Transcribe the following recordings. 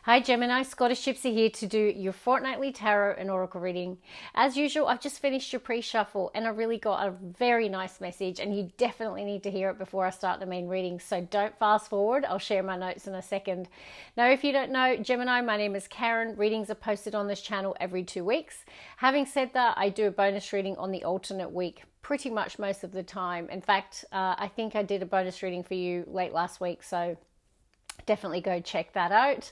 Hi Gemini, Scottish Gypsy here to do your fortnightly tarot and oracle reading. As usual, I've just finished your pre-shuffle and I really got a very nice message and you definitely need to hear it before I start the main reading. So don't fast forward, I'll share my notes in a second. Now, if you don't know, Gemini, my name is Karen. Readings are posted on this channel every 2 weeks. Having said that, I do a bonus reading on the alternate week pretty much most of the time. In fact, I think I did a bonus reading for you late last week, so definitely go check that out.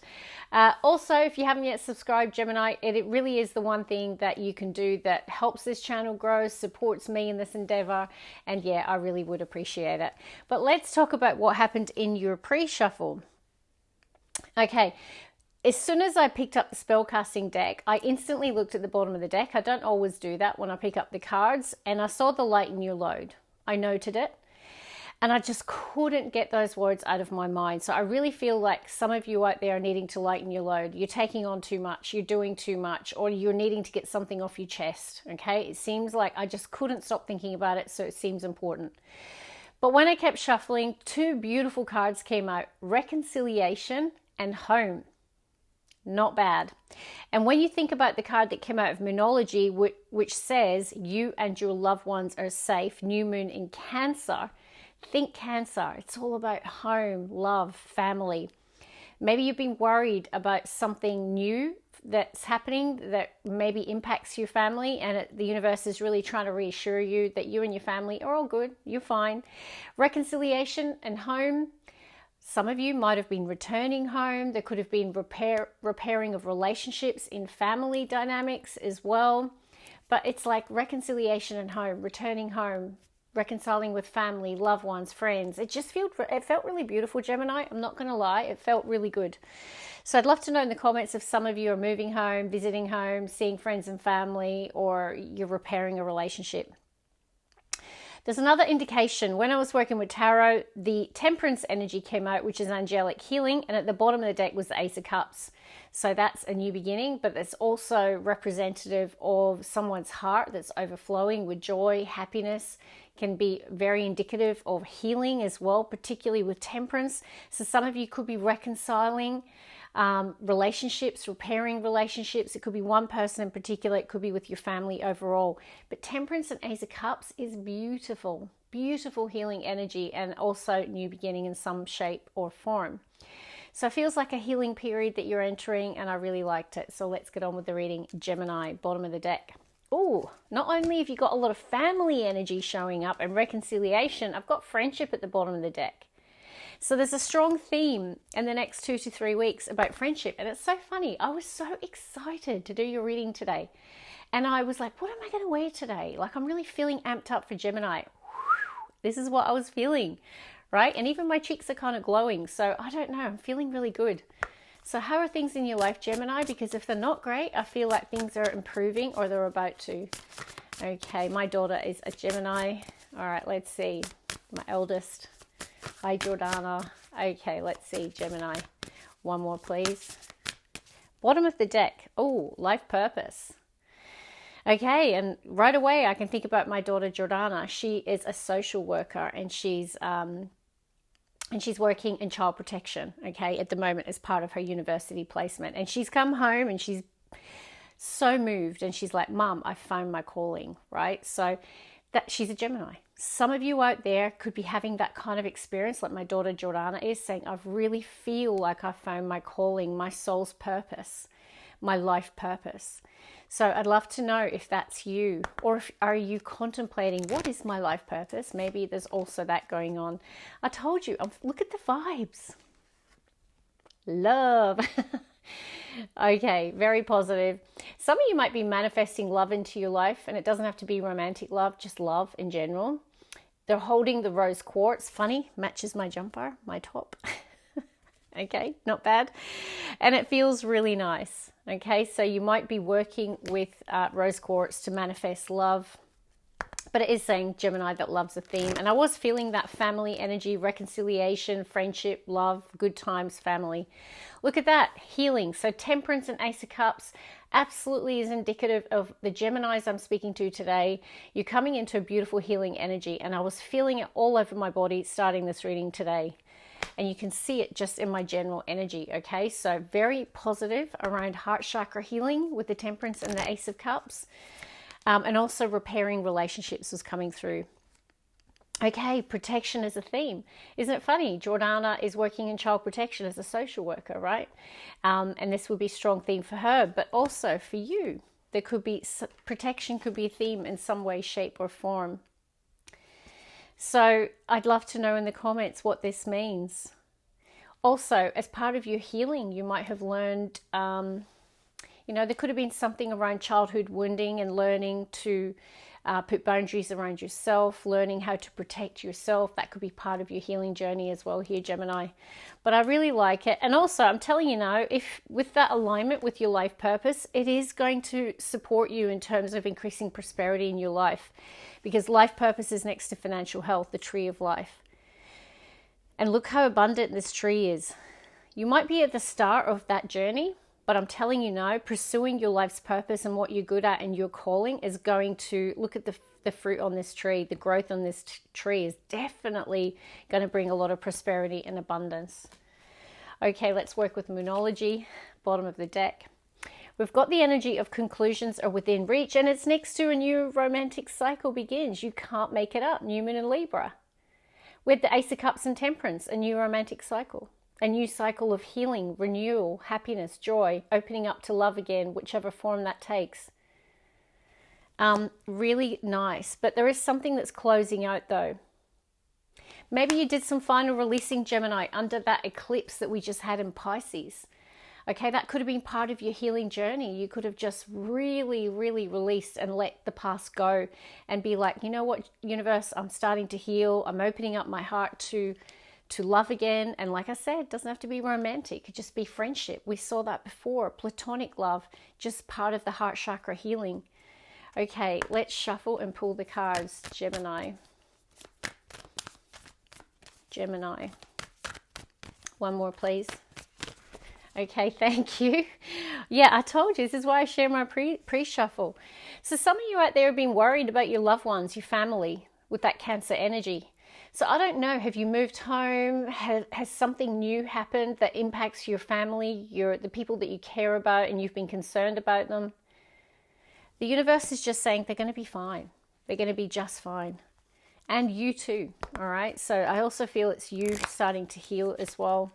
Also, if you haven't yet subscribed, Gemini, it really is the one thing that you can do that helps this channel grow, supports me in this endeavor, and yeah, I really would appreciate it. But let's talk about what happened in your pre-shuffle. Okay, as soon as I picked up the spellcasting deck, I instantly looked at the bottom of the deck. I don't always do that when I pick up the cards, and I saw the lighten your load. I noted it. And I just couldn't get those words out of my mind. So I really feel like some of you out there are needing to lighten your load. You're taking on too much, you're doing too much, or you're needing to get something off your chest, okay? It seems like I just couldn't stop thinking about it, so it seems important. But when I kept shuffling, two beautiful cards came out, reconciliation and home. Not bad. And when you think about the card that came out of Moonology, which says you and your loved ones are safe, new moon in Cancer, think Cancer. It's all about home, love, family. Maybe you've been worried about something new that's happening that maybe impacts your family, and the universe is really trying to reassure you that you and your family are all good, you're fine. Reconciliation and home. Some of you might have been returning home. There could have been repairing of relationships in family dynamics as well. But it's like reconciliation and home, returning home, reconciling with family, loved ones, friends. It felt really beautiful, Gemini. I'm not going to lie. It felt really good. So I'd love to know in the comments if some of you are moving home, visiting home, seeing friends and family, or you're repairing a relationship. There's another indication. When I was working with tarot, the Temperance energy came out, which is angelic healing, and at the bottom of the deck was the Ace of Cups. So that's a new beginning, but it's also representative of someone's heart that's overflowing with joy, happiness. Can be very indicative of healing as well, particularly with Temperance. So some of you could be reconciling relationships, repairing relationships. It could be one person in particular. It could be with your family overall. But Temperance and Ace of Cups is beautiful, beautiful healing energy, and also new beginning in some shape or form. So it feels like a healing period that you're entering, and I really liked it. So let's get on with the reading. Gemini, bottom of the deck. Oh, not only have you got a lot of family energy showing up and reconciliation, I've got friendship at the bottom of the deck. So there's a strong theme in the next 2 to 3 weeks about friendship. And it's so funny. I was so excited to do your reading today. And I was like, what am I going to wear today? Like, I'm really feeling amped up for Gemini. This is what I was feeling, right? And even my cheeks are kind of glowing. So I don't know. I'm feeling really good. So how are things in your life, Gemini? Because if they're not great, I feel like things are improving or they're about to. Okay, my daughter is a Gemini. All right, let's see. My eldest. Hi, Jordana. Okay, let's see, Gemini. One more, please. Bottom of the deck. Oh, life purpose. Okay, and right away I can think about my daughter, Jordana. She is a social worker, and she's working in child protection, okay, at the moment as part of her university placement. And she's come home and she's so moved, and she's like, Mum, I found my calling, right? So that she's a Gemini. Some of you out there could be having that kind of experience like my daughter Jordana is, saying, I really feel like I found my calling, my soul's purpose, my life purpose. So I'd love to know if that's you, or are you contemplating, what is my life purpose? Maybe there's also that going on. I told you, look at the vibes. Love. Okay, very positive. Some of you might be manifesting love into your life, and it doesn't have to be romantic love, just love in general. They're holding the rose quartz. Funny, matches my jumper, my top. Okay, not bad. And it feels really nice. Okay, so you might be working with rose quartz to manifest love. But it is saying, Gemini, that love's a theme. And I was feeling that family energy, reconciliation, friendship, love, good times, family. Look at that, healing. So Temperance and Ace of Cups absolutely is indicative of the Geminis I'm speaking to today. You're coming into a beautiful healing energy. And I was feeling it all over my body starting this reading today. and you can see it just in my general energy. Okay, so very positive around heart chakra healing with the Temperance and the Ace of Cups, and also repairing relationships was coming through. Okay, protection is a theme. Isn't it funny? Jordana is working in child protection as a social worker, right? And this would be a strong theme for her, but also for you. There could be protection, could be a theme in some way, shape, or form. So I'd love to know in the comments what this means. Also, as part of your healing, you might have learned, there could have been something around childhood wounding and learning to put boundaries around yourself, learning how to protect yourself. That could be part of your healing journey as well here, Gemini. But I really like it. And also, I'm telling you now, if with that alignment with your life purpose, it is going to support you in terms of increasing prosperity in your life, because life purpose is next to financial health, the tree of life. And look how abundant this tree is. You might be at the start of that journey, but I'm telling you now, pursuing your life's purpose and what you're good at and your calling is going to, look at the fruit on this tree, the growth on this tree is definitely going to bring a lot of prosperity and abundance. Okay, let's work with Moonology, bottom of the deck. We've got the energy of conclusions are within reach, and it's next to a new romantic cycle begins. You can't make it up. New Moon in Libra. With the Ace of Cups and Temperance, a new romantic cycle. A new cycle of healing, renewal, happiness, joy, opening up to love again, whichever form that takes. Really nice. But there is something that's closing out though. Maybe you did some final releasing, Gemini, under that eclipse that we just had in Pisces. Okay, that could have been part of your healing journey. You could have just really, really released and let the past go and be like, you know what, universe, I'm starting to heal. I'm opening up my heart to love again. And like I said, it doesn't have to be romantic. It could just be friendship. We saw that before. Platonic love, just part of the heart chakra healing. Okay, let's shuffle and pull the cards, Gemini. Gemini. One more, please. Okay, thank you. Yeah, I told you, this is why I share my pre-shuffle. So some of you out there have been worried about your loved ones, your family, with that Cancer energy. So I don't know, have you moved home? Has something new happened that impacts your family, the people that you care about, and you've been concerned about them? The universe is just saying they're going to be fine. They're going to be just fine. And you too, all right? So I also feel it's you starting to heal as well.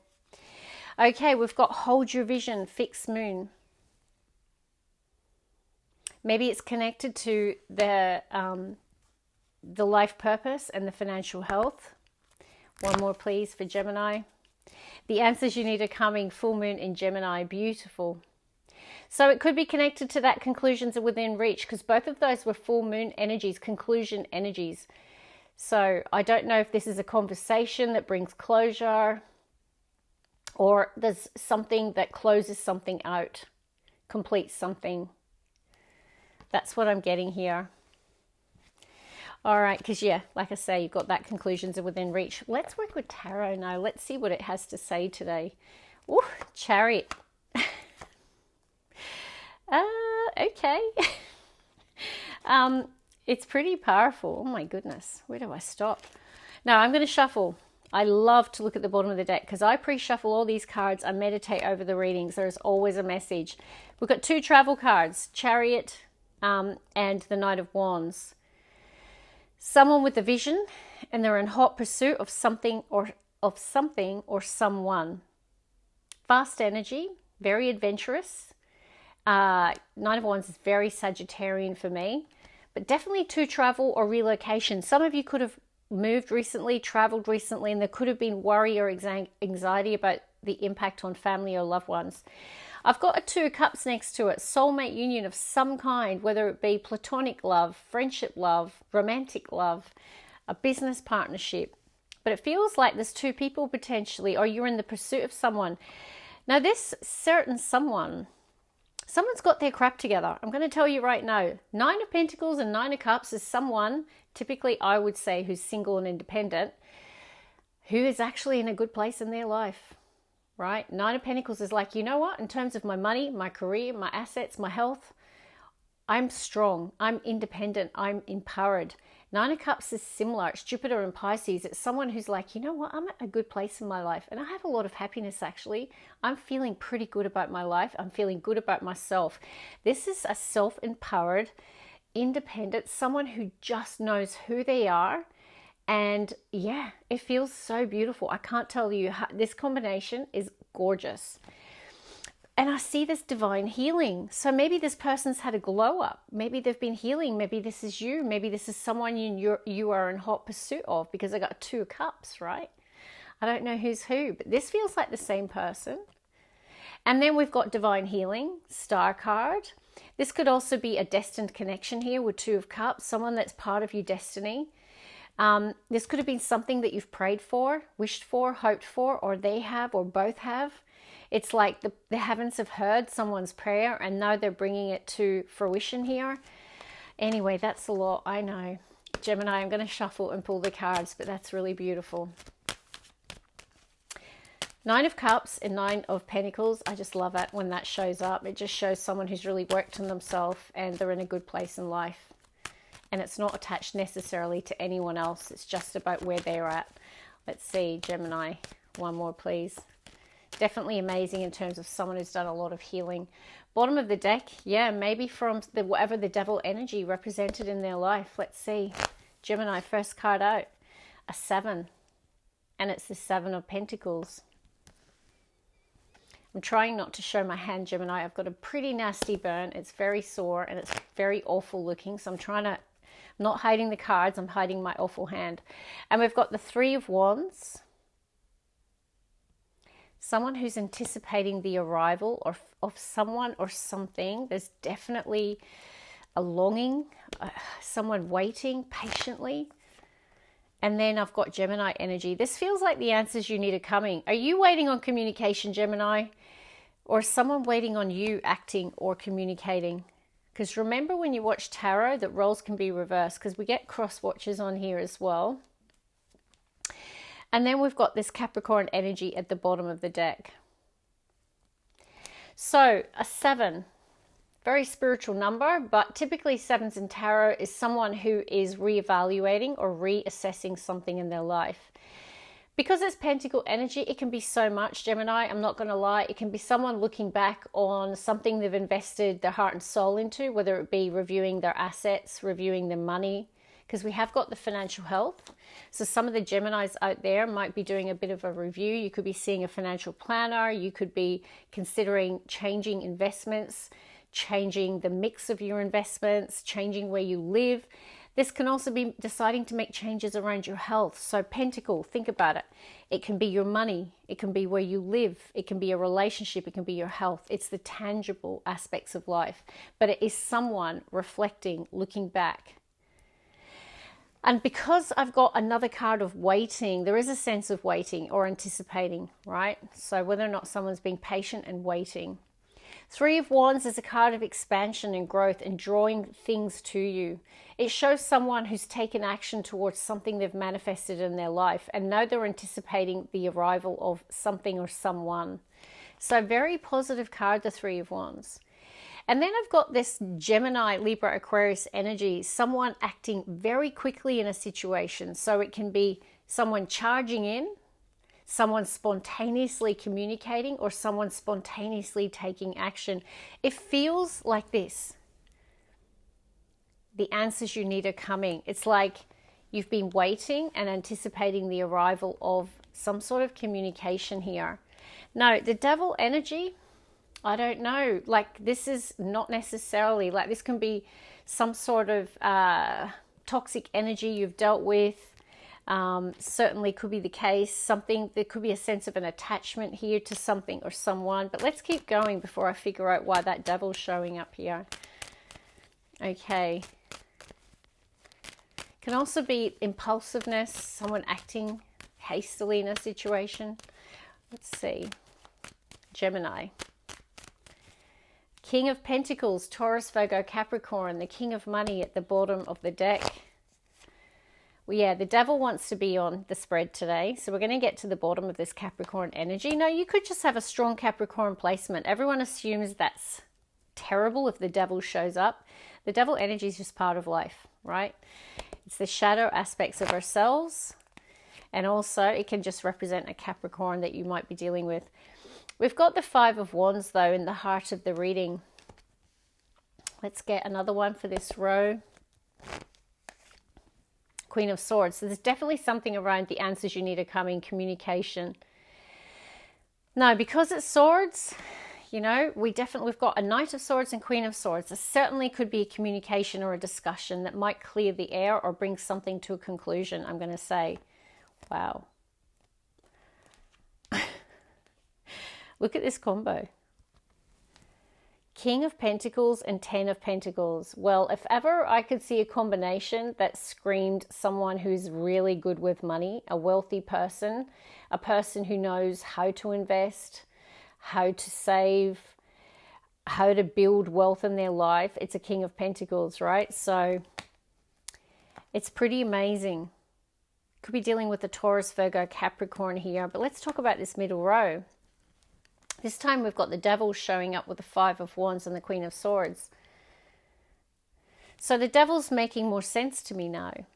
Okay, we've got hold your vision, fixed moon. Maybe it's connected to the life purpose and the financial health. One more, please, for Gemini. The answers you need are coming. Full moon in Gemini. Beautiful. So it could be connected to that conclusions are within reach, because both of those were full moon energies, conclusion energies. So I don't know if this is a conversation that brings closure, or there's something that closes something out, completes something. That's what I'm getting here. All right, because yeah, like I say, you've got that conclusions are within reach. Let's work with Tarot now. Let's see what it has to say today. Ooh, Chariot. Okay. It's pretty powerful. Oh my goodness. Where do I stop? Now I'm going to shuffle. I love to look at the bottom of the deck because I pre-shuffle all these cards. I meditate over the readings. There's always a message. We've got two travel cards, Chariot and the Knight of Wands. Someone with a vision, and they're in hot pursuit of something or someone. Fast energy, very adventurous. Knight of Wands is very Sagittarian for me, but definitely to travel or relocation. Some of you could have moved recently, traveled recently, and there could have been worry or anxiety about the impact on family or loved ones. I've got a Two of Cups next to it, soulmate union of some kind, whether it be platonic love, friendship love, romantic love, a business partnership. But it feels like there's two people potentially, or you're in the pursuit of someone. Now this certain someone's got their crap together. I'm going to tell you right now, Nine of Pentacles and Nine of Cups is someone, typically I would say who's single and independent, who is actually in a good place in their life. Right? Nine of Pentacles is like, you know what? In terms of my money, my career, my assets, my health, I'm strong. I'm independent. I'm empowered. Nine of Cups is similar. It's Jupiter and Pisces. It's someone who's like, you know what, I'm at a good place in my life. And I have a lot of happiness, actually. I'm feeling pretty good about my life. I'm feeling good about myself. This is a self-empowered, independent, someone who just knows who they are. And yeah, it feels so beautiful. I can't tell you how, this combination is gorgeous. And I see this divine healing. So maybe this person's had a glow up. Maybe they've been healing. Maybe this is you. Maybe this is someone you are in hot pursuit of, because I got 2 of Cups, right? I don't know who's who, but this feels like the same person. And then we've got divine healing, Star card. This could also be a destined connection here with 2 of Cups, someone that's part of your destiny. This could have been something that you've prayed for, wished for, hoped for, or they have, or both have. It's like the heavens have heard someone's prayer and now they're bringing it to fruition here. Anyway, that's a lot, I know. Gemini, I'm going to shuffle and pull the cards, but that's really beautiful. 9 of Cups and 9 of Pentacles. I just love it when that shows up. It just shows someone who's really worked on themselves and they're in a good place in life. And it's not attached necessarily to anyone else. It's just about where they're at. Let's see, Gemini. One more, please. Definitely amazing in terms of someone who's done a lot of healing. Bottom of the deck, yeah, maybe from whatever the devil energy represented in their life. Let's see. Gemini, first card out. A 7. And it's the 7 of Pentacles. I'm trying not to show my hand, Gemini. I've got a pretty nasty burn. It's very sore and it's very awful looking. So I'm not hiding the cards. I'm hiding my awful hand. And we've got the 3 of Wands. Someone who's anticipating the arrival of someone or something. There's definitely a longing, someone waiting patiently. And then I've got Gemini energy. This feels like the answers you need are coming. Are you waiting on communication, Gemini? Or someone waiting on you acting or communicating? Because remember when you watch tarot that roles can be reversed, because we get cross watches on here as well. And then we've got this Capricorn energy at the bottom of the deck. So a 7, very spiritual number, but typically 7s in tarot is someone who is reevaluating or reassessing something in their life. Because it's Pentacle energy, it can be so much, Gemini. I'm not going to lie. It can be someone looking back on something they've invested their heart and soul into, whether it be reviewing their assets, reviewing their money, because we have got the financial health. So some of the Geminis out there might be doing a bit of a review. You could be seeing a financial planner. You could be considering changing investments, changing the mix of your investments, changing where you live. This can also be deciding to make changes around your health. So Pentacle, think about it. It can be your money. It can be where you live. It can be a relationship. It can be your health. It's the tangible aspects of life. But it is someone reflecting, looking back. And because I've got another card of waiting, there is a sense of waiting or anticipating, right? So whether or not someone's being patient and waiting. 3 of Wands is a card of expansion and growth and drawing things to you. It shows someone who's taken action towards something they've manifested in their life and now they're anticipating the arrival of something or someone. So very positive card, the 3 of Wands. And then I've got this Gemini, Libra, Aquarius energy, someone acting very quickly in a situation. So it can be someone charging in, someone spontaneously communicating, or someone spontaneously taking action. It feels like this. The answers you need are coming. It's like you've been waiting and anticipating the arrival of some sort of communication here. Now, the Devil energy, I don't know, like this is not necessarily, like this can be some sort of toxic energy you've dealt with. Certainly could be the case. Something, there could be a sense of an attachment here to something or someone. But let's keep going before I figure out why that devil's showing up here. Okay. Can also be impulsiveness, someone acting hastily in a situation. Let's see. Gemini. King of Pentacles, Taurus, Virgo, Capricorn, the King of Money at the bottom of the deck. Well, yeah, the devil wants to be on the spread today. So we're going to get to the bottom of this Capricorn energy. No, you could just have a strong Capricorn placement. Everyone assumes that's terrible if the devil shows up. The devil energy is just part of life, right? It's the shadow aspects of ourselves. And also it can just represent a Capricorn that you might be dealing with. We've got the Five of Wands though in the heart of the reading. Let's get another one for this row. Queen of Swords. So there's definitely something around the answers you need are coming, communication. No, because it's swords, you know, we've got a Knight of Swords and Queen of Swords. There certainly could be a communication or a discussion that might clear the air or bring something to a conclusion, I'm going to say. Wow. Look at this combo. King of Pentacles and Ten of Pentacles. Well, if ever I could see a combination that screamed someone who's really good with money, a wealthy person, a person who knows how to invest, how to save, how to build wealth in their life, it's a King of Pentacles, right? So it's pretty amazing. Could be dealing with the Taurus, Virgo, Capricorn here, but let's talk about this middle row. This time we've got the Devil showing up with the Five of Wands and the Queen of Swords. So the Devil's making more sense to me now,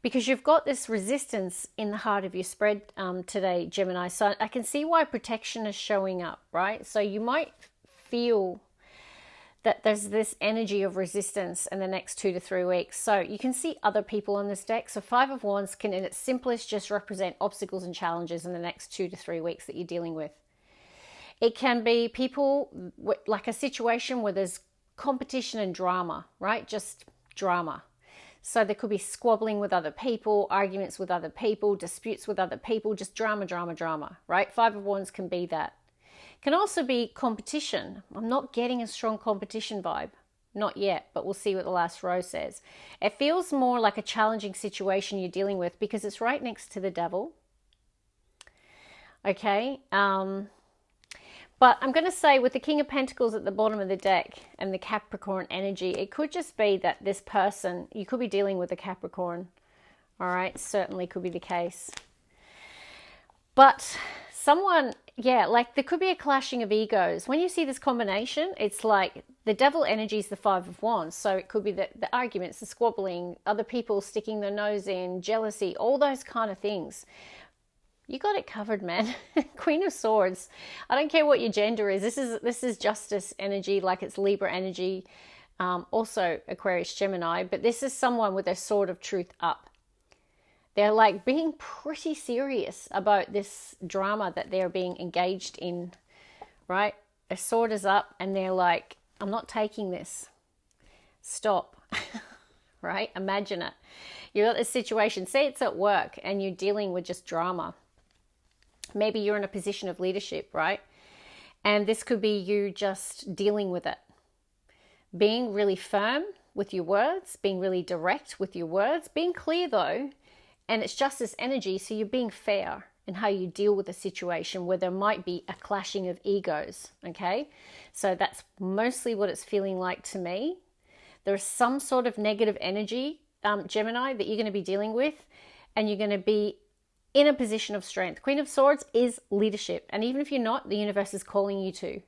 because you've got this resistance in the heart of your spread today, Gemini. So I can see why protection is showing up, right? So you might feel that there's this energy of resistance in the next 2 to 3 weeks. So you can see other people on this deck. So Five of Wands can, in its simplest, just represent obstacles and challenges in the next 2 to 3 weeks that you're dealing with. It can be people, like a situation where there's competition and drama, right? Just drama. So there could be squabbling with other people, arguments with other people, disputes with other people, just drama, drama, drama, right? Five of Wands can be that. Can also be competition. I'm not getting a strong competition vibe. Not yet, but we'll see what the last row says. It feels more like a challenging situation you're dealing with because it's right next to the Devil. Okay. But I'm going to say with the King of Pentacles at the bottom of the deck and the Capricorn energy, it could just be that this person, you could be dealing with a Capricorn. All right. Certainly could be the case. But someone, yeah, like there could be a clashing of egos. When you see this combination, it's like the Devil energy is the Five of Wands. So it could be the arguments, the squabbling, other people sticking their nose in, jealousy, all those kind of things. You got it covered, man. Queen of Swords. I don't care what your gender is. This is justice energy, like it's Libra energy. Also Aquarius, Gemini. But this is someone with their sword of truth up. They're like being pretty serious about this drama that they're being engaged in, right? Their sword is up and they're like, I'm not taking this. Stop. Right? Imagine it. You've got this situation. Say it's at work and you're dealing with just drama. Maybe you're in a position of leadership, right? And this could be you just dealing with it. Being really firm with your words, being really direct with your words, being clear though, and it's justice energy, so you're being fair in how you deal with a situation where there might be a clashing of egos, okay? So that's mostly what it's feeling like to me. There's some sort of negative energy, Gemini, that you're going to be dealing with, and you're going to be in a position of strength. Queen of Swords is leadership. And even if you're not, the universe is calling you to,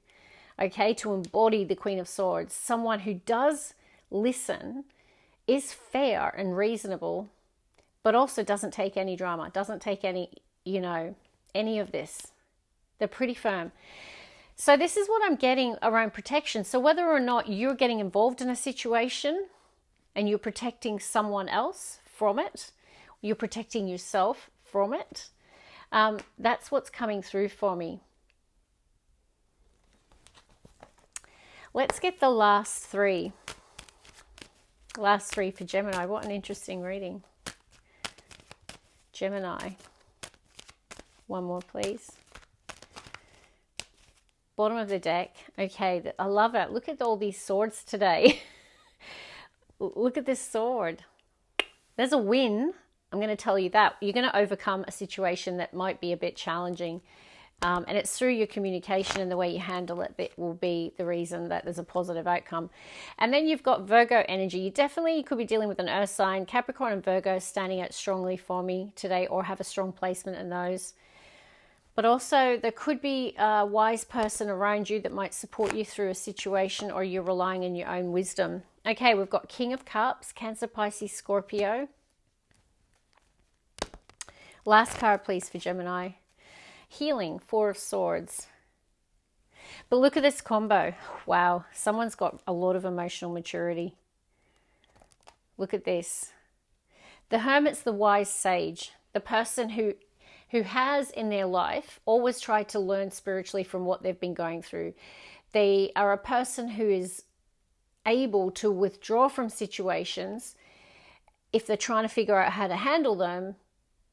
okay, to embody the Queen of Swords. Someone who does listen, is fair and reasonable, but also doesn't take any drama, doesn't take any, you know, any of this. They're pretty firm. So this is what I'm getting around protection. So whether or not you're getting involved in a situation and you're protecting someone else from it, you're protecting yourself from it, that's what's coming through for me. Let's get the last three. Last three for Gemini. What an interesting reading. Gemini. One more, please. Bottom of the deck. Okay, I love it. Look at all these swords today. Look at this sword. There's a win. I'm going to tell you that. You're going to overcome a situation that might be a bit challenging. And it's through your communication and the way you handle it that will be the reason that there's a positive outcome. And then you've got Virgo energy. You could be dealing with an earth sign. Capricorn and Virgo standing out strongly for me today, or have a strong placement in those. But also there could be a wise person around you that might support you through a situation, or you're relying on your own wisdom Okay, we've got King of Cups, Cancer, Pisces, Scorpio. Last card, please, for Gemini. Healing, Four of Swords. But look at this combo. Wow, someone's got a lot of emotional maturity. Look at this. The Hermit's the wise sage, the person who has in their life always tried to learn spiritually from what they've been going through. They are a person who is able to withdraw from situations if they're trying to figure out how to handle them,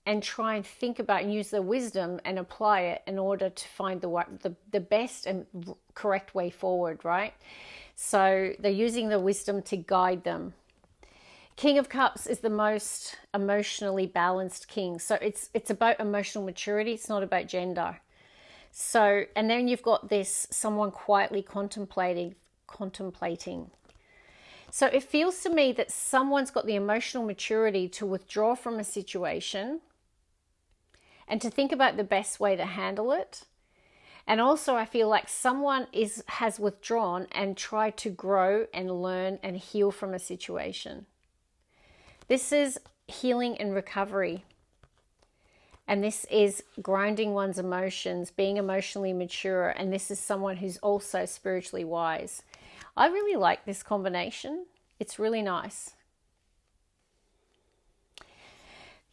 and try and think about and use their wisdom and apply it in order to find the best and correct way forward, right? So they're using the wisdom to guide them. King of Cups is the most emotionally balanced king. So it's about emotional maturity. It's not about gender. So, and then you've got this someone quietly contemplating. So it feels to me that someone's got the emotional maturity to withdraw from a situation and to think about the best way to handle it. And also I feel like someone has withdrawn and tried to grow and learn and heal from a situation. This is healing and recovery. And this is grounding one's emotions, being emotionally mature. And this is someone who's also spiritually wise. I really like this combination. It's really nice.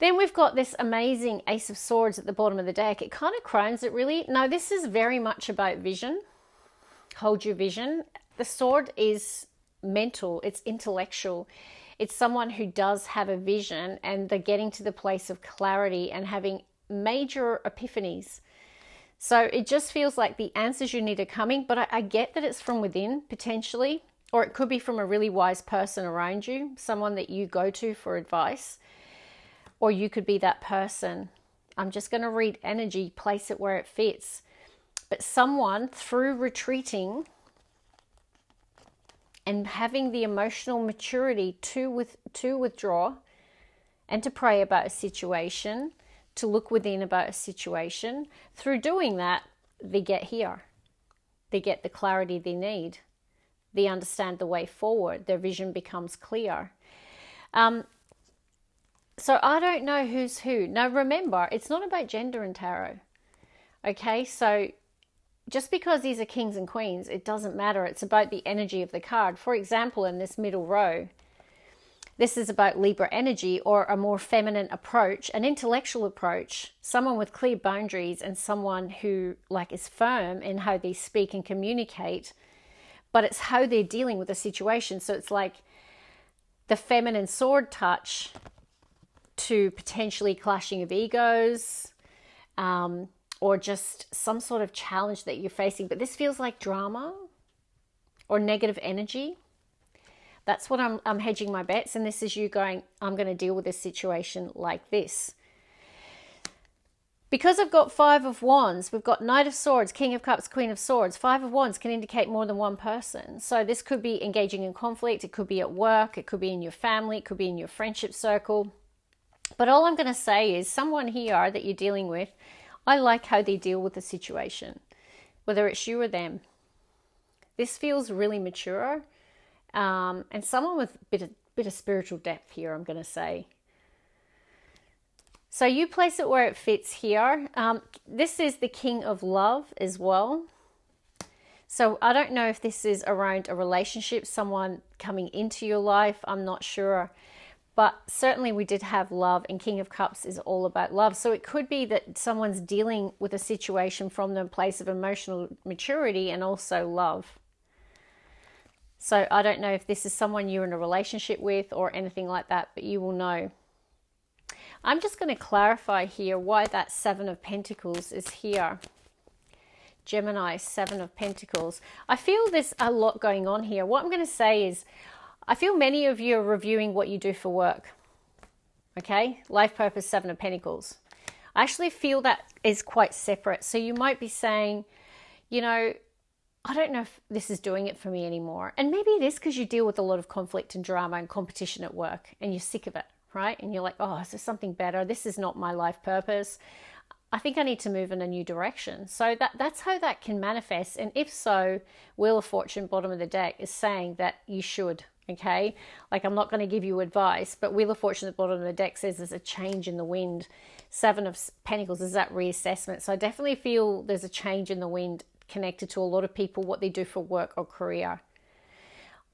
Then we've got this amazing Ace of Swords at the bottom of the deck. It kind of crowns it really. No, this is very much about vision. Hold your vision. The sword is mental. It's intellectual. It's someone who does have a vision and they're getting to the place of clarity and having major epiphanies. So it just feels like the answers you need are coming, but I get that it's from within potentially, or it could be from a really wise person around you, someone that you go to for advice, or you could be that person. I'm just going to read energy, place it where it fits. But someone through retreating and having the emotional maturity to withdraw and to pray about a situation, to look within about a situation, through doing that, they get here. They get the clarity they need. They understand the way forward. Their vision becomes clear. So I don't know who's who. Now remember, it's not about gender in tarot. Okay, so just because these are kings and queens, it doesn't matter. It's about the energy of the card. For example, in this middle row, this is about Libra energy, or a more feminine approach, an intellectual approach, someone with clear boundaries and someone who is firm in how they speak and communicate, but it's how they're dealing with the situation. So it's like the feminine sword touch to potentially clashing of egos, or just some sort of challenge that you're facing. But this feels like drama or negative energy. That's what I'm hedging my bets. And this is you going, I'm going to deal with this situation like this. Because I've got Five of Wands, we've got Knight of Swords, King of Cups, Queen of Swords. Five of Wands can indicate more than one person. So this could be engaging in conflict. It could be at work. It could be in your family. It could be in your friendship circle. But all I'm going to say is someone here that you're dealing with, I like how they deal with the situation, whether it's you or them. This feels really mature, and someone with a bit of spiritual depth here, I'm going to say. So you place it where it fits here. This is the King of Love as well. So I don't know if this is around a relationship, someone coming into your life. I'm not sure. But certainly we did have love, and King of Cups is all about love. So it could be that someone's dealing with a situation from the place of emotional maturity and also love. So I don't know if this is someone you're in a relationship with or anything like that, but you will know. I'm just going to clarify here why that Seven of Pentacles is here. Gemini, Seven of Pentacles. I feel there's a lot going on here. What I'm going to say is, I feel many of you are reviewing what you do for work. Okay? Life purpose, Seven of Pentacles. I actually feel that is quite separate. So you might be saying, you know, I don't know if this is doing it for me anymore. And maybe it is because you deal with a lot of conflict and drama and competition at work and you're sick of it, right? And you're like, oh, is there something better? This is not my life purpose. I think I need to move in a new direction. So that's how that can manifest. And if so, Wheel of Fortune, bottom of the deck, is saying that you should. Okay, like I'm not going to give you advice, but Wheel of Fortune at the bottom of the deck says there's a change in the wind. Seven of Pentacles is that reassessment. So I definitely feel there's a change in the wind connected to a lot of people, what they do for work or career.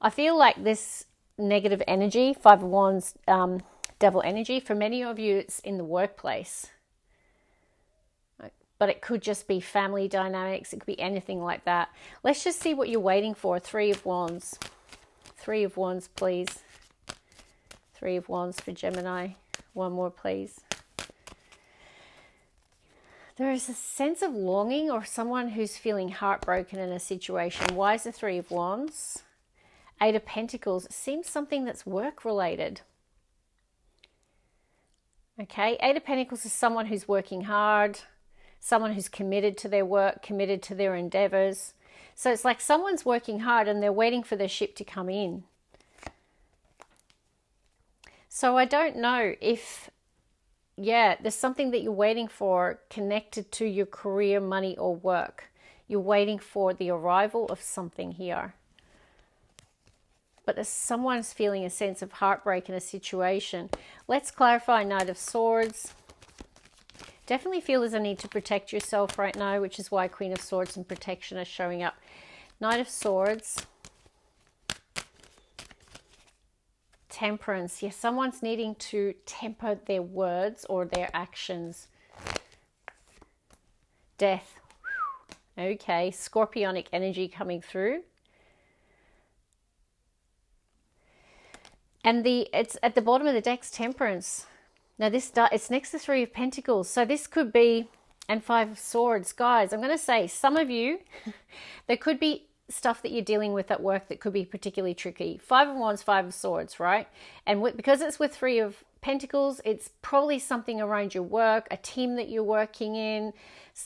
I feel like this negative energy, Five of Wands, devil energy, for many of you, it's in the workplace. But it could just be family dynamics. It could be anything like that. Let's just see what you're waiting for. Three of Wands. Three of Wands, please. Three of Wands for Gemini. One more, please. There is a sense of longing or someone who's feeling heartbroken in a situation. Why is the Three of Wands? Eight of Pentacles. It seems something that's work-related. Okay, Eight of Pentacles is someone who's working hard, someone who's committed to their work, committed to their endeavors. So it's like someone's working hard and they're waiting for their ship to come in. So I don't know if, yeah, there's something that you're waiting for connected to your career, money, or work. You're waiting for the arrival of something here. But as someone's feeling a sense of heartbreak in a situation. Let's clarify Knight of Swords. Definitely feel there's a need to protect yourself right now, which is why Queen of Swords and protection are showing up. Knight of Swords. Temperance. Yes, someone's needing to temper their words or their actions. Death. Okay, scorpionic energy coming through. And it's at the bottom of the deck's Temperance. Now it's next to Three of Pentacles. So this could be, and Five of Swords. Guys, I'm going to say some of you, there could be stuff that you're dealing with at work that could be particularly tricky. Five of Wands, Five of Swords, right? And because it's with Three of Pentacles, it's probably something around your work, a team that you're working in,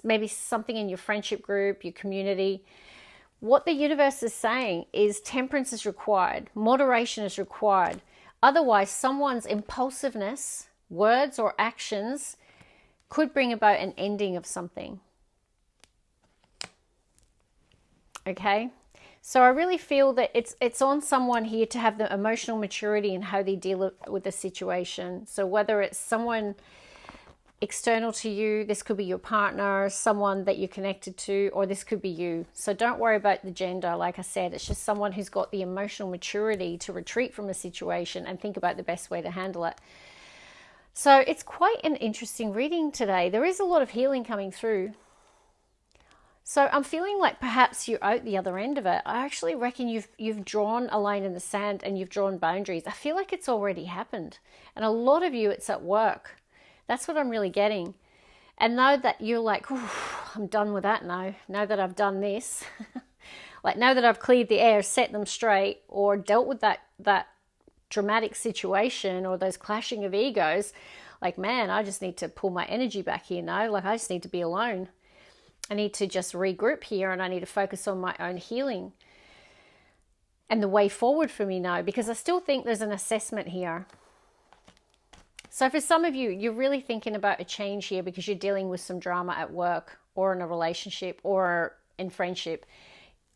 maybe something in your friendship group, your community. What the universe is saying is temperance is required. Moderation is required. Otherwise, someone's impulsiveness, words or actions could bring about an ending of something. Okay? So I really feel that it's on someone here to have the emotional maturity in how they deal with the situation. So whether it's someone external to you, this could be your partner, someone that you're connected to, or this could be you. So don't worry about the gender. Like I said, it's just someone who's got the emotional maturity to retreat from a situation and think about the best way to handle it. So it's quite an interesting reading today. There is a lot of healing coming through. So I'm feeling like perhaps you're out the other end of it. I actually reckon you've drawn a line in the sand and you've drawn boundaries. I feel like it's already happened. And a lot of you, it's at work. That's what I'm really getting. And know that you're like, I'm done with that now. Now that I've done this, like now that I've cleared the air, set them straight, or dealt with that dramatic situation or those clashing of egos, like, man, I just need to pull my energy back here now. Like, I just need to be alone. I need to just regroup here and I need to focus on my own healing and the way forward for me now, because I still think there's an assessment here. So for some of you, you're really thinking about a change here because you're dealing with some drama at work or in a relationship or in friendship.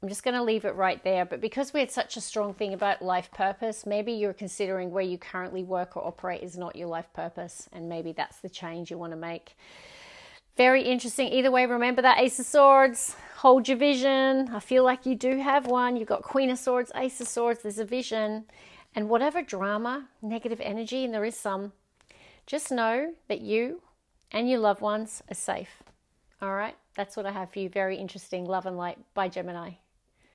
I'm just going to leave it right there. But because we had such a strong thing about life purpose, maybe you're considering where you currently work or operate is not your life purpose. And maybe that's the change you want to make. Very interesting. Either way, remember that Ace of Swords. Hold your vision. I feel like you do have one. You've got Queen of Swords, Ace of Swords. There's a vision. And whatever drama, negative energy, and there is some, just know that you and your loved ones are safe. All right? That's what I have for you. Very interesting. Love and light by Gemini.